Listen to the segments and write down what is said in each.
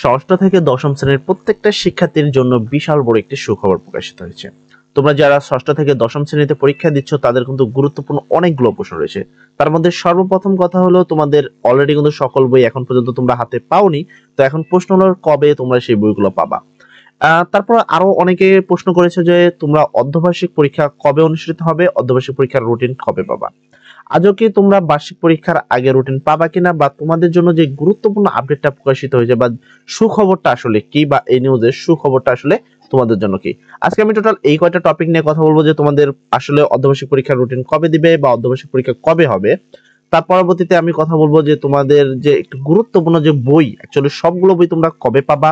ষষ্ঠ থেকে দশম শ্রেণীর প্রত্যেকটা শিক্ষার্থীর জন্য বিশাল বড় একটি সুখবর প্রকাশিত হয়েছে। তোমরা যারা ষষ্ঠ থেকে দশম শ্রেণীতে পরীক্ষা দিচ্ছ তাদের কিন্তু গুরুত্বপূর্ণ অনেকগুলো প্রশ্ন রয়েছে। তার মধ্যে সর্বপ্রথম কথা হলো তোমাদের অলরেডি কিন্তু সকল বই এখন পর্যন্ত তোমরা হাতে পাওনি। তো এখন প্রশ্ন হলো কবে তোমরা সেই বইগুলো পাবা। তারপর আরো অনেকে প্রশ্ন করেছে যে তোমরা অর্ধবার্ষিক পরীক্ষা কবে অনুষ্ঠিত হবে, অর্ধবার্ষিক পরীক্ষার রুটিন কবে পাবা। আজও কি তোমরা বার্ষিক পরীক্ষার আগে রুটিন পাবা কিনা, বা তোমাদের জন্য যে গুরুত্বপূর্ণ আপডেটটা প্রকাশিত হয়েছে বা সুখবরটা আসলে কি, বা এই নিউজের সুখবরটা আসলে তোমাদের জন্য কি। আজকে আমি টোটাল এই কয়টা টপিক নিয়ে কথা বলবো যে তোমাদের আসলে অর্ধবার্ষিক পরীক্ষার রুটিন কবে দিবে বা অর্ধবার্ষিক পরীক্ষা কবে হবে। তার পরবর্তীতে আমি কথা বলবো যে তোমাদের যে একটু গুরুত্বপূর্ণ যে বই, অ্যাকচুয়ালি সবগুলো বই তোমরা কবে পাবা।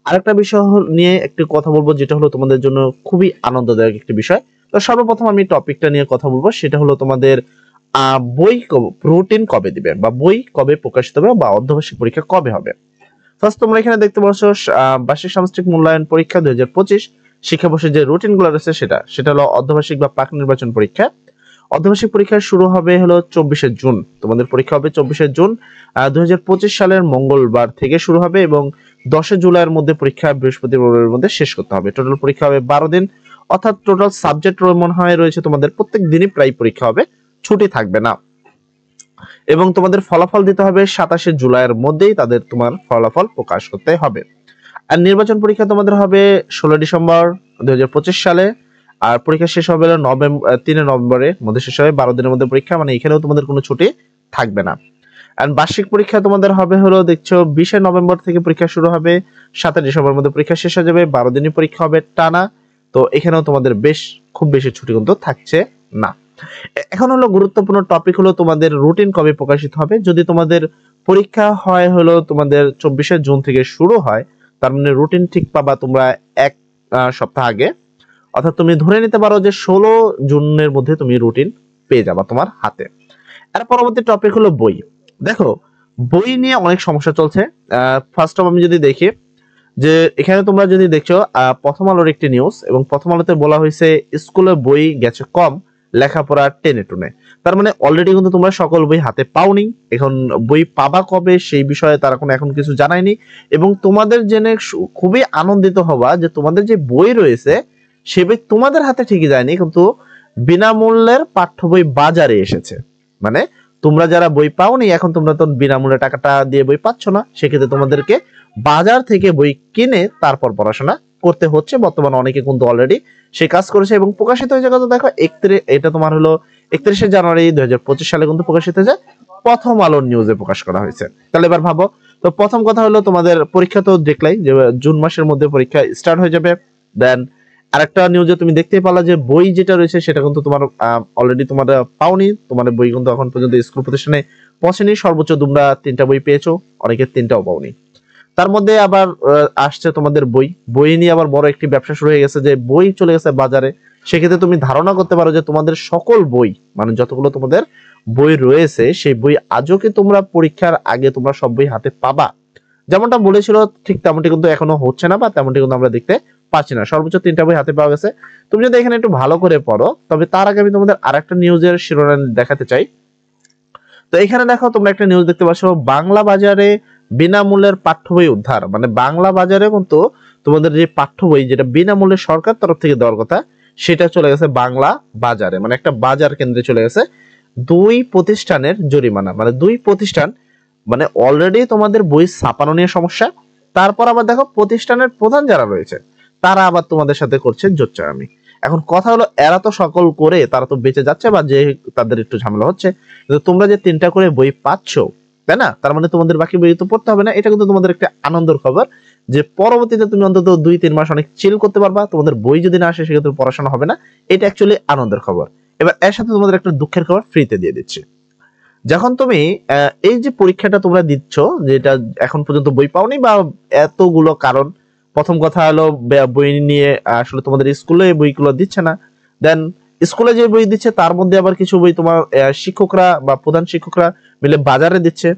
আরেকটা বিষয় নিয়ে একটু কথা বলবো যেটা হলো তোমাদের জন্য খুবই আনন্দদায়ক একটি বিষয়। তো সর্বপ্রথম আমি টপিকটা নিয়ে কথা বলবো, সেটা হলো তোমাদের বই রুটিন কবে দিবে বা বই কবে প্রকাশিত হবে বা অর্ধবার্ষিক পরীক্ষা কবে হবে। ফার্স্ট তোমরা এখানে দেখতে পাচ্ছ বার্ষিক সামষ্টিক মূল্যায়ন পরীক্ষা 2025 শিক্ষাবর্ষের যে রুটিন গুলো রয়েছে সেটা হলো অর্ধবার্ষিক বা প্রাক নির্বাচন পরীক্ষা। অর্ধবার্ষিক পরীক্ষা শুরু হবে হলো 24শে জুন। তোমাদের পরীক্ষা হবে 24শে জুন 2025 সালের মঙ্গলবার থেকে শুরু হবে এবং 10শে জুলাইয়ের মধ্যে পরীক্ষা বৃহস্পতিবারের মধ্যে শেষ করতে হবে। টোটাল পরীক্ষা হবে 12 দিন, অর্থাৎ টোটাল সাবজেক্ট মনে হয় রয়েছে তোমাদের প্রত্যেক দিনই প্রায় পরীক্ষা হবে, ছুটি থাকবে না। এবং তোমাদের ফলাফল দিতে হবে 27শে জুলাইয়ের মধ্যেই তোমার ফলাফল প্রকাশ করতে হবে। আর নির্বাচন পরীক্ষা তোমাদের হবে 16 ডিসেম্বর 2025 সালে, আর পরীক্ষা শেষ হবে 3 নভেম্বরের মধ্যে শেষ হবে। 12 দিনের মধ্যে পরীক্ষা, মানে এখানেও তোমাদের কোনো ছুটি থাকবে না। আর বার্ষিক পরীক্ষা তোমাদের হবে হলো দেখছো 20শে নভেম্বর থেকে পরীক্ষা শুরু হবে, 7 ডিসেম্বরের মধ্যে পরীক্ষা শেষ হয়ে যাবে, 12 দিনই পরীক্ষা হবে টানা। তো এখানেও তোমাদের খুব বেশি ছুটি কিন্তু থাকছে না। এখন হলো গুরুত্বপূর্ণ টপিক হলো তোমাদের রুটিন কবে প্রকাশিত হবে। যদি তোমাদের পরীক্ষা হয় হলো তোমাদের 24শে জুন থেকে শুরু হয়, তার মানে রুটিন ঠিক পাবা তোমরা এক সপ্তাহ আগে, অর্থাৎ তুমি ধরে নিতে পারো যে 16 জুনের মধ্যে তুমি রুটিন পেয়ে যাবা তোমার হাতে। এর পরবর্তী টপিক হলো বই। দেখো, বই নিয়ে অনেক সমস্যা চলছে। ফার্স্ট অফ আমি যদি দেখি যে এখানে তোমরা যদি দেখছো প্রথম আলোর একটি নিউজ, এবং প্রথম আলোতে বলা হয়েছে স্কুলে বই গেছে কম, লেখাপড়া টেনে টুনে। তার মানে অলরেডি কিন্তু তোমরা সকল বই হাতে পাওনি। এখন বই পাবা কবে সেই বিষয়ে তারা এখন কিছু জানায়নি। এবং তোমাদের জেনে খুবই আনন্দিত হবা যে তোমাদের যে বই রয়েছে সে বই তোমাদের হাতে ঠিকই যায়নি, কিন্তু বিনামূল্যের পাঠ্য বই বাজারে এসেছে। মানে তোমরা যারা বই পাওনি, এখন তোমরা তো বিনামূল্যে টাকাটা দিয়ে বই পাচ্ছ না, সেক্ষেত্রে তোমাদেরকে বাজার থেকে বই কিনে তারপর পড়াশোনা করতে হচ্ছে। বর্তমানে অনেকে কিন্তু অলরেডি সে কাজ করেছে এবং প্রকাশিত হয়েছে কত দেখো, এটা তোমার হলো 31শে জানুয়ারি 2025 সালে কিন্তু প্রকাশিত হয়েছে, প্রথম আলোর নিউজে প্রকাশ করা হয়েছে। তাহলে এবার ভাবো, তো প্রথম কথা হলো তোমাদের পরীক্ষা তো দেখলাই যে জুন মাসের মধ্যে পরীক্ষা স্টার্ট হয়ে যাবে। দেন আরেকটা নিউজে তুমি দেখতেই পালা যে বই যেটা রয়েছে সেটা কিন্তু তোমার অলরেডি তোমার পাওনি। তোমার বই কিন্তু এখন পর্যন্ত স্কুল প্রতিষ্ঠানে পৌঁছেনি। সর্বোচ্চ তোমরা 3টা বই পেয়েছো, অনেকে 3টাও পাওনি। তার মধ্যে আবার আসছে তোমাদের বই নিয়ে আবার বড় একটি ব্যবসা শুরু হয়ে গেছে, যে বই চলে গেছে বাজারে। সেক্ষেত্রে তুমি ধারণা করতে পারো যে তোমাদের সকল বই, মানে যতগুলো তোমাদের বই রয়েছে সেই বই আজও কি তোমরা পরীক্ষার আগে তোমরা সব বই হাতে পাবা। যেমনটা বলেছিল ঠিক তেমনটি কিন্তু এখনো হচ্ছে না, বা তেমনটি কিন্তু আমরা দেখতে পাচ্ছি না। সর্বোচ্চ 3টা বই হাতে পাওয়া গেছে। তুমি যদি এখানে একটু ভালো করে পড়ো, তবে তার আগে আমি তোমাদের আরেকটা নিউজের শিরোনাম দেখাতে চাই। তো এখানে দেখো, তোমরা একটা নিউজ দেখতে পাচ্ছ, বাংলা বাজারে বিনামূল্যের পাঠ্য বই উদ্ধার। মানে বাংলা বাজারে কিন্তু তোমাদের যে পাঠ্য বই যেটা বিনামূল্যে সরকার তরফ থেকে দেওয়ার কথা, সেটা চলে গেছে বাংলা বাজারে, মানে একটা বাজার কেন্দ্রে চলে গেছে। 2 প্রতিষ্ঠানের জরিমানা, মানে 2 প্রতিষ্ঠান, মানে অলরেডি তোমাদের বই ছাপানো নিয়ে সমস্যা। তারপর আবার দেখো প্রতিষ্ঠানের প্রধান যারা রয়েছে তারা আবার তোমাদের সাথে করছে জোচ্চারামি। এখন কথা হলো, এরা তো সকল করে তারা তো বেঁচে যাচ্ছে, বা যে তাদের একটু ঝামেলা হচ্ছে, কিন্তু তোমরা যে 3টা করে বই পাচ্ছ, তাই না, তার মানে তোমাদের বাকি বই তো পড়তে হবে না। এটা কিন্তু তোমাদের একটা আনন্দের খবর যে পরবর্তীতে তুমি অন্তত 2-3 মাস অনেক চিল করতে পারবা। তোমাদের বই যদি না আসে সেক্ষেত্রে পড়াশোনা হবে না। এটা অ্যাকচুয়ালি আনন্দের খবর। এবার এর সাথে তোমাদের একটা দুঃখের খবর ফ্রিতে দিয়ে দিচ্ছি। যখন তুমি এই যে পরীক্ষাটা তোমরা দিচ্ছ, যেটা এখন পর্যন্ত বই পাওনি বা এতগুলো কারণ, প্রথম কথা হলো বই নিয়ে আসলে তোমাদের স্কুলে বইগুলো দিচ্ছে না। দেন স্কুলে যে বই দিচ্ছে তার মধ্যে আবার কিছু বই তোমার শিক্ষকরা বা প্রধান শিক্ষকরা মিলে বাজারে দিচ্ছে।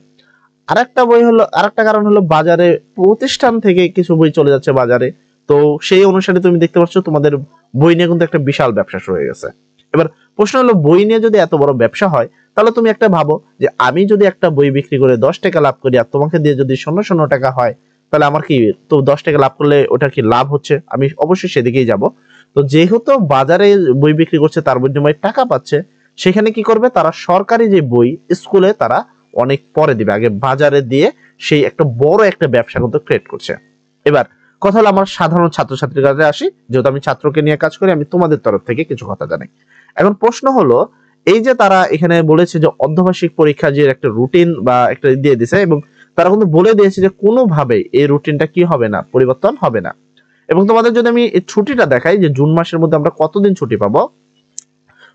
আরেকটা কারণ হলো বাজারে প্রতিষ্ঠান থেকে কিছু বই চলে যাচ্ছে বাজারে। তো সেই অনুসারে তুমি দেখতে পাচ্ছ তোমাদের বই নিয়ে কিন্তু একটা বিশাল ব্যবসা শুরু হয়ে গেছে। এবার প্রশ্ন হলো, বই নিয়ে যদি এত বড় ব্যবসা হয়, তাহলে তুমি একটা ভাবো যে আমি যদি একটা বই বিক্রি করে 10 টাকা লাভ করি আর তোমাকে দিয়ে যদি 0.0 টাকা হয়, তাহলে আমার কি তো 10 টাকা লাভ করলে ওটা কি লাভ হচ্ছে, আমি অবশ্যই সেদিকেই যাব। তো যেহেতু বাজারে বই বিক্রি করছে তার বিনিময়ে টাকা পাচ্ছে, সেখানে কি করবে তারা সরকারি যে বই স্কুলে তারা অনেক পরে দিবে, আগে বাজারে দিয়ে সেই একটা বড় একটা ব্যবসা কিন্তু ক্রিয়েট করছে। এবার কথা হলো আমার সাধারণ ছাত্রছাত্রীর কাছে আসি, যেহেতু আমি ছাত্রকে নিয়ে কাজ করি, আমি তোমাদের তরফ থেকে কিছু কথা জানাই। এখন প্রশ্ন হলো, এই যে তারা এখানে বলেছে যে অর্ধবার্ষিক পরীক্ষা যে একটা রুটিন বা একটা দিয়ে দিছে, এবং তারা কিন্তু বলে দিয়েছে যে কোনোভাবে এই রুটিনটা কি হবে না, পরিবর্তন হবে না। এবং তোমাদের যদি আমি এই ছুটিটা দেখাই যে জুন মাসের মধ্যে আমরা কতদিন ছুটি পাবো।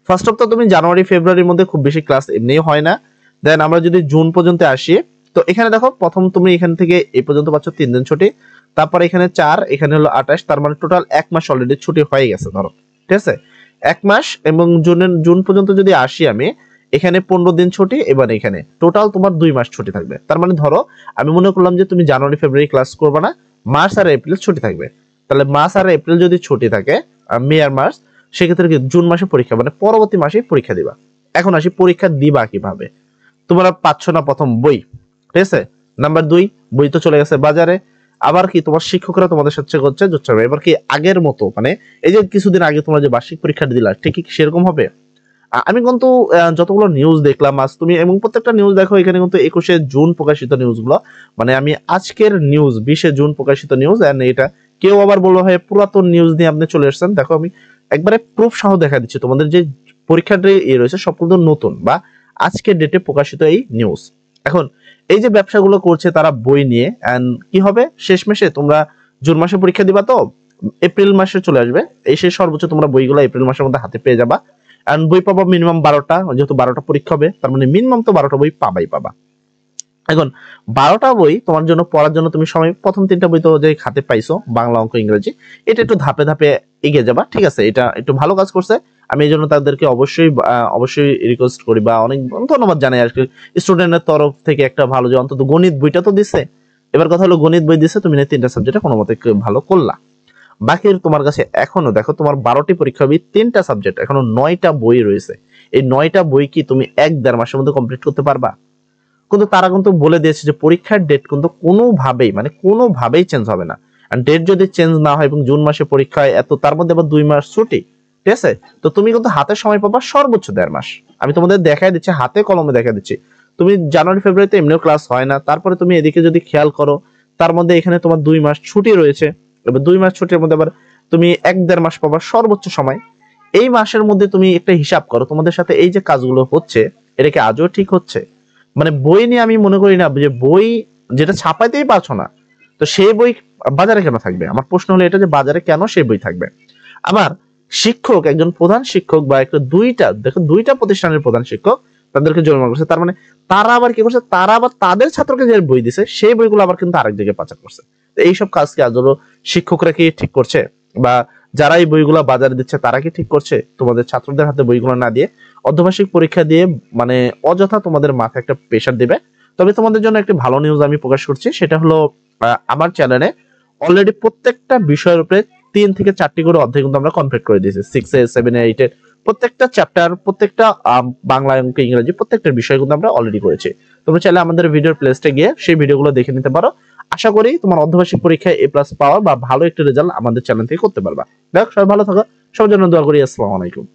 ফার্স্ট অফ তুমি জানুয়ারি ফেব্রুয়ারির মধ্যে খুব বেশি ক্লাস এমনি হয় না। দেন আমরা যদি জুন পর্যন্ত আসি, তো এখানে দেখো প্রথম তুমি এখান থেকে এই পর্যন্ত পাচ্ছ 3 দিন ছুটি, তারপর এখানে 4, এখানে হলো 28, তার মানে টোটাল 1 মাস অলরেডি ছুটি হয়ে গেছে ধরো, ঠিক আছে 1 মাস। এবং জুন পর্যন্ত যদি আসি আমি, এখানে 15 দিন ছুটি, এবার এখানে টোটাল তোমার 2 মাস ছুটি থাকবে। তার মানে ধরো আমি মনে করলাম যে তুমি জানুয়ারি ফেব্রুয়ারি ক্লাস করবে না, মার্চ আর এপ্রিল ছুটি থাকবে। তাহলে মার্চ আর এপ্রিল যদি ছুটি থাকে, মে আর মার্চ, সেক্ষেত্রে কি জুন মাসে পরীক্ষা, মানে পরবর্তী মাসে পরীক্ষা দিবা। এখন আসি পরীক্ষা দিবা কিভাবে। তোমরা পাচ্ছ না প্রথম বই, ঠিক আছে, নাম্বার 2 বই তো চলে গেছে বাজারে। আবার কি তোমার শিক্ষকরা তোমাদের সাথে করছে জোচ্চা, এবার কি আগের মতো মানে এই যে কিছুদিন আগে তোমরা যে বার্ষিক পরীক্ষাটা দিলা ঠিক কি সেরকম হবে? আমি কিন্তু যতগুলো নিউজ দেখলাম আজ তুমি, এবং প্রত্যেকটা নিউজ দেখো এখানে কিন্তু 21শে জুন প্রকাশিত নিউজগুলো, মানে আমি আজকের নিউজ 20শে জুন প্রকাশিত নিউজ, এন্ড এটা কেউ আবার বললো হয় পুরাতন নিউজ নিয়ে আপনি চলে এসেছেন। দেখো আমি একবারে প্রুফ সহ দেখা দিচ্ছি তোমাদের, যে পরীক্ষাটা রয়েছে সব কিন্তু নতুন বা আজকের ডেটে প্রকাশিত এই নিউজ। এখন এই যে ব্যবসাগুলো করছে তারা বই নিয়ে, এন্ড কি হবে শেষ মাসে তোমরা জুন মাসে পরীক্ষা দিবা, তো এপ্রিল মাসে চলে আসবে, এই শেষ সর্বোচ্চ তোমরা বইগুলো এপ্রিল মাসের মধ্যে হাতে পেয়ে যাবা। এন্ড বই পাবা মিনিমাম 12টা, যেহেতু 12টা পরীক্ষা হবে তার মানে মিনিমাম তো 12টা বই পাবা। এখন 12টা বই তোমার জন্য পড়ার জন্য তুমি সময়, প্রথম 3টা বই তো যে হাতে পাইছো বাংলা অঙ্ক ইংরেজি, এটা একটু ধাপে ধাপে এগিয়ে যাবা, ঠিক আছে, এটা একটু ভালো কাজ করছে। আমি এই জন্য তাদেরকে অবশ্যই রিকোয়েস্ট করি বা অনেক ধন্যবাদ জানাই আর কি, স্টুডেন্টের তরফ থেকে একটা ভালো, যে অন্তত গণিত বইটা তো দিছে। এবার কথা হলো গণিত বই দিছে, তুমি 3টা সাবজেক্টে কোনো মতে ভালো করলা। বাকি তোমার কাছে এখনো দেখো তোমার 12টি পরীক্ষা হবে, 3টা সাবজেক্ট, এখনো 9টা বই রয়েছে। এই 9টা বই কি তুমি 1-1.5 মাসের মধ্যে কমপ্লিট করতে পারবা? কিন্তু তারা কিন্তু বলে দিয়েছে যে পরীক্ষার ডেট কিন্তু কোনোভাবেই চেঞ্জ হবে না। আর ডেট যদি চেঞ্জ না হয় এবং জুন মাসে পরীক্ষায় এত, তার মধ্যে আবার 2 মাস ছুটি, ঠিক আছে, তো তুমি কিন্তু হাতে সময় পাবা সর্বোচ্চ 1.5 মাস। আমি তোমাদের দেখাই দিচ্ছি, হাতে কলমে দেখা দিচ্ছি। তুমি জানুয়ারি ফেব্রুয়ারিতে এমনিও ক্লাস হয় না, তারপরে তুমি এদিকে যদি খেয়াল করো, তার মধ্যে এখানে তোমার 2 মাস ছুটি রয়েছে। এবার 2 মাস ছুটির মধ্যে আবার তুমি 1-1.5 মাস পাবা সর্বোচ্চ সময়। এই মাসের মধ্যে তুমি একটা হিসাব করো, তোমাদের সাথে এই যে কাজগুলো হচ্ছে এটা কি আজও ঠিক হচ্ছে? মানে বই নিয়ে আমি মনে করি না যে বই যেটা ছাপাইতেই পারছো না, তো সেই বই বাজারে কেন থাকবে? আমার প্রশ্ন হলো এটা, যে বাজারে কেন সেই বই থাকবে? আমার শিক্ষক, একজন প্রধান শিক্ষক বা একটা দুইটা প্রতিষ্ঠানের প্রধান শিক্ষক তাদেরকে জরিমানা করছে, তার মানে তারা আবার কি করছে, তারা আবার তাদের ছাত্রকে যে বই দিছে সেই বইগুলো আবার কিন্তু আরেক দিকে পাচার করছে। তো এইসব কাজ কি আদৌ শিক্ষকরা কি ঠিক করছে, বা যারা এই বইগুলো বাজারে দিচ্ছে তারা কি ঠিক করছে? তোমাদের ছাত্রদের হাতে বইগুলো না দিয়ে অর্ধবার্ষিক পরীক্ষা দিয়ে মানে অযথা তোমাদের মাথায় একটা প্রেশার দিবে। তবে তোমাদের জন্য একটি ভালো নিউজ আমি প্রকাশ করছি, সেটা হলো আমার চ্যানেলে অলরেডি প্রত্যেকটা বিষয়ের উপরে 3 থেকে 4টি করে অধ্যায় কিন্তু আমরা কমপ্লিট করে দিয়েছি। 6 এ 7 এ 8 এ প্রত্যেকটা চ্যাপ্টার, প্রত্যেকটা বাংলা অঙ্ক ইংরেজি প্রত্যেকটা বিষয় কিন্তু আমরা অলরেডি করেছি। তোমরা চাইলে আমাদের ভিডিওর প্লেলিস্টে গিয়ে সেই ভিডিওগুলো দেখে নিতে পারো। আশা করি তোমার অর্ধবার্ষিক পরীক্ষায় A+ পাওয়া বা ভালো একটা রেজাল্ট আমাদের চ্যানেল থেকে করতে পারবা। দেখ সবাই ভালো থাকো, সবার জন্য দোয়া করি। আসসালামু আলাইকুম।